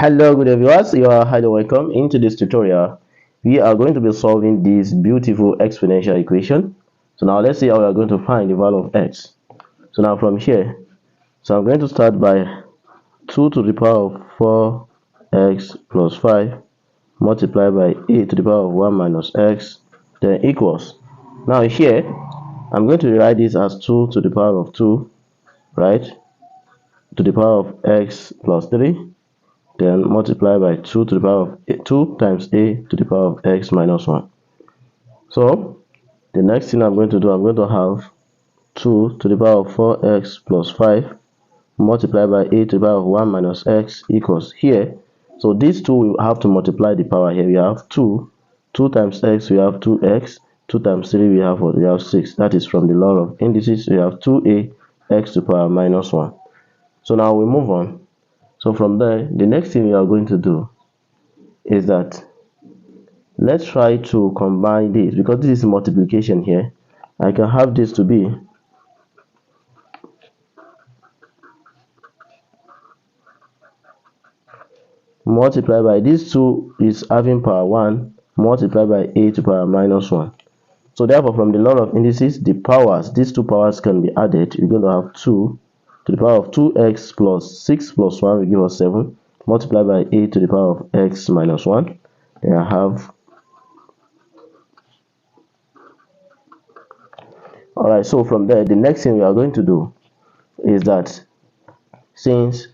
Hello, good day viewers. You are highly welcome. Into this tutorial, we are going to be solving this beautiful exponential equation. So now let's see how we are going to find the value of x. So now from here, so I'm going to start by 2 to the power of 4x plus 5 multiplied by a to the power of 1 minus x, then equals. Now here, I'm going to rewrite this as 2 to the power of 2, right, to the power of x plus 3. Then multiply by 2 to the power of 2 times a to the power of x minus 1. So the next thing I'm going to do, I'm going to have 2 to the power of 4x plus 5 multiplied by a to the power of 1 minus x equals here. So these two we have to multiply the power here. We have 2 times x, we have 2x, 2 times 3 we have what? We have 6. That is from the law of indices. We have 2a x to the power minus 1. So now we move on. So from there, the next thing we are going to do is that let's try to combine this, because this is multiplication here. I can have this to be multiplied by this 2 is having power 1 multiplied by a to the power minus 1. So therefore, from the law of indices, the powers, these two powers can be added. We're going to have 2 to the power of 2x plus 6 plus 1 will give us 7 multiplied by a to the power of x minus 1. Then I have, alright, so from there, the next thing we are going to do is that, since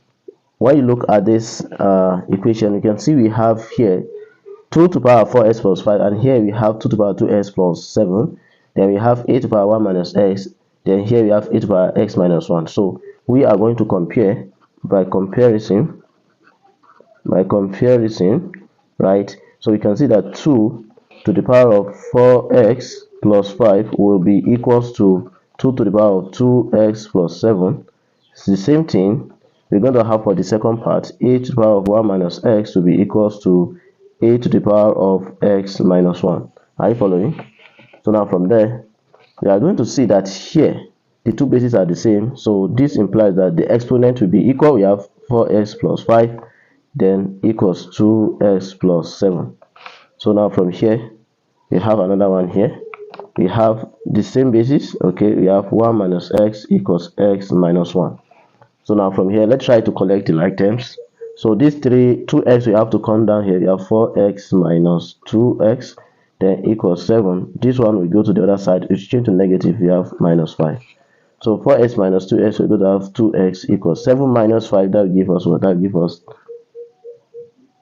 when you look at this equation, you can see we have here 2 to the power of 4x plus 5, and here we have 2 to the power of 2x plus 7. Then we have a to the power 1 minus x. Then here we have a to the power x minus 1. So we are going to compare by comparison, right? So we can see that 2 to the power of 4x plus 5 will be equals to 2 to the power of 2x plus 7. It's the same thing we're going to have for the second part. A to the power of 1 minus x will be equals to a to the power of x minus 1. Are you following? So now from there, we are going to see that here the two bases are the same. So this implies that the exponent will be equal. We have 4x plus 5 then equals 2x plus 7. So now from here, we have another one here. We have the same basis. Okay, we have 1 minus x equals x minus 1. So now from here, let's try to collect the like terms. So these 2x we have to come down here. We have 4x minus 2x then equals 7. This one will go to the other side. It's changed to negative. We have minus 5. So 4x minus 2x, we're going to have 2x equals 7 minus 5. That will give us what? That will give us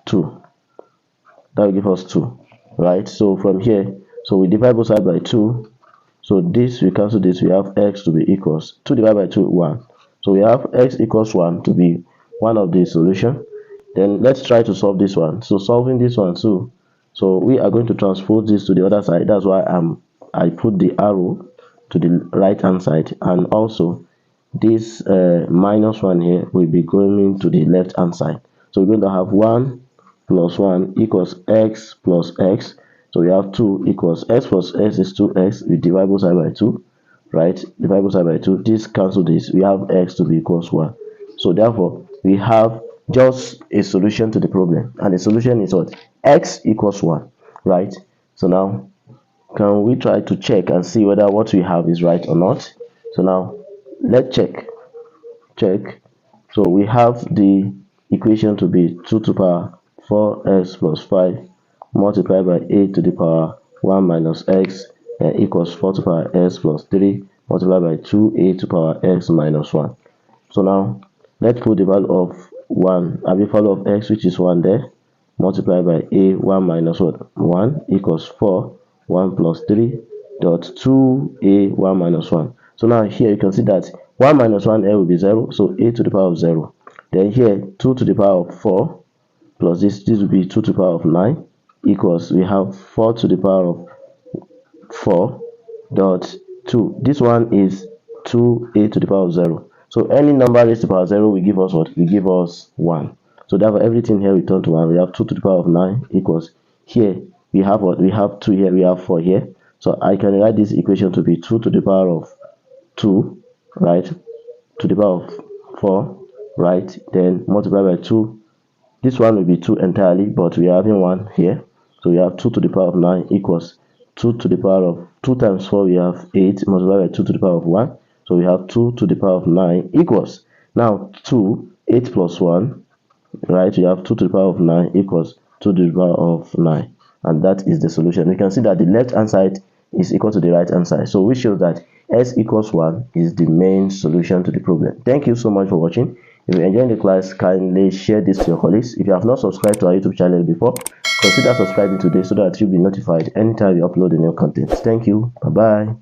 2. That will give us 2, right? So from here, so we divide both sides by 2. So this, we cancel this. We have x to be equals 2 divided by 2, 1. So we have x equals 1 to be one of the solution. Then let's try to solve this one. So solving this one too. So we are going to transpose this to the other side. That's why I put the arrow to the right hand side, and also this minus 1 here will be going to the left hand side. So we're going to have 1 plus 1 equals x plus x. So we have 2 equals x plus x is 2x. We divide both sides by 2, right? Divide both sides by 2. This cancel this. We have x to be equals 1. So therefore, we have just a solution to the problem, and the solution is what? X equals 1, right? So now, can we try to check and see whether what we have is right or not? So now, let's check. So we have the equation to be 2 to the power 4x plus 5 multiplied by a to the power 1 minus x equals 4 to the power x plus 3 multiplied by 2a to the power x minus 1. So now, let's put the value of 1, the value of x, which is 1 there, multiplied by a 1 minus what? 1 equals 4, 1 plus 3 dot 2a 1 minus 1. So now here you can see that 1 minus 1 will be 0, so a to the power of 0. Then here 2 to the power of 4 plus this will be 2 to the power of 9 equals, we have 4 to the power of 4 dot 2. This one is 2a to the power of 0. So any number raised to the power 0 will give us what? Will give us 1. So therefore everything here will turn to 1. We have 2 to the power of 9 equals, here we have what? We have 2 here, we have 4 here. So I can write this equation to be 2 to the power of 2, right? To the power of 4, right? Then multiply by 2 This one will be 2 entirely, but we are having 1 here. So we have 2 to the power of 9 equals 2 to the power of 2 times 4, we have 8 multiplied by 2 to the power of 1. So we have 2 to the power of 9 equals, now 2, 8 plus 1, right? We have 2 to the power of 9 equals 2 to the power of 9. And that is the solution. We can see that the left hand side is equal to the right hand side. So which shows that s equals 1 is the main solution to the problem. Thank you so much for watching. If you enjoyed the class, kindly share this to your colleagues. If you have not subscribed to our YouTube channel before, consider subscribing today so that you'll be notified anytime we upload a new content. Thank you. Bye-bye.